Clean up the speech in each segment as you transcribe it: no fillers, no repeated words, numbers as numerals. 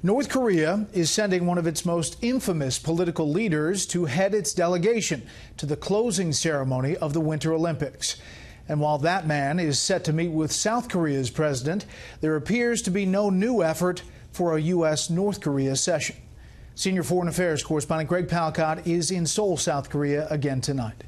North Korea is sending one of its most infamous political leaders to head its delegation to the closing ceremony of the Winter Olympics. And while that man is set to meet with South Korea's president, there appears to be no new effort for a U.S.-North Korea session. Senior Foreign Affairs correspondent Greg Palkot is in Seoul, South Korea again tonight.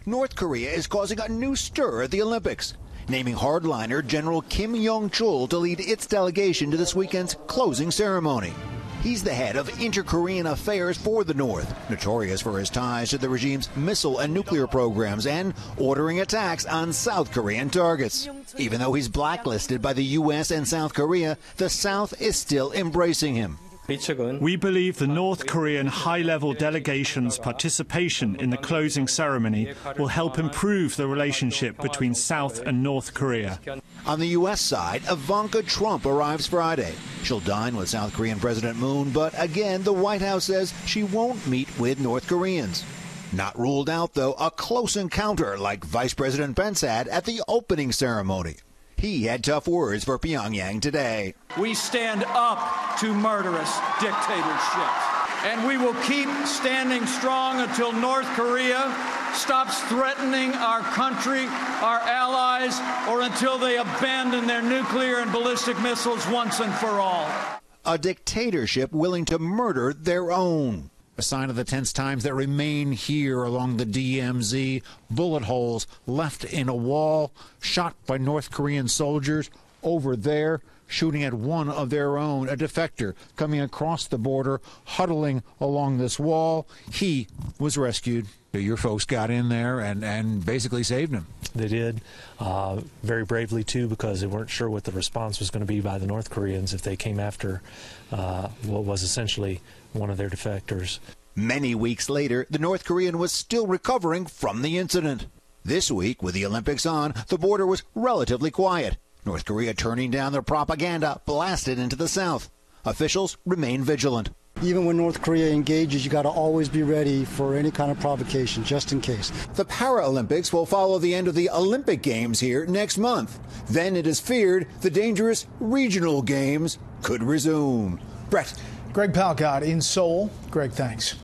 North Korea is causing a new stir at the Olympics, naming hardliner General Chol to lead its delegation to this weekend's closing ceremony. He's the head of inter-Korean affairs for the North, notorious for his ties to the regime's missile and nuclear programs and ordering attacks on South Korean targets. Even though he's blacklisted by the U.S. and South Korea, the South is still embracing him. We believe the North Korean high-level delegation's participation in the closing ceremony will help improve the relationship between South and North Korea. On the U.S. side, Ivanka Trump arrives Friday. She'll dine with South Korean President Moon, but again, the White House says she won't meet with North Koreans. Not ruled out, though, a close encounter like Vice President Pence had at the opening ceremony. He had tough words for Pyongyang today. We stand up to murderous dictatorships, and we will keep standing strong until North Korea stops threatening our country, our allies, or until they abandon their nuclear and ballistic missiles once and for all. A dictatorship willing to murder their own. A sign of the tense times that remain here along the DMZ. Bullet holes left in a wall, shot by North Korean soldiers over there, shooting at one of their own, a defector coming across the border, huddling along this wall. He was rescued. Your folks got in there and basically saved him. They did, very bravely, too, because they weren't sure what the response was going to be by the North Koreans if they came after what was essentially one of their defectors. Many weeks later, the North Korean was still recovering from the incident. This week, with the Olympics on, the border was relatively quiet. North Korea turning down their propaganda blasted into the South. Officials remain vigilant. Even when North Korea engages, you got to always be ready for any kind of provocation, just in case. The Paralympics will follow the end of the Olympic Games here next month. Then it is feared the dangerous regional games could resume. Brett. Greg Palkot in Seoul. Greg, thanks.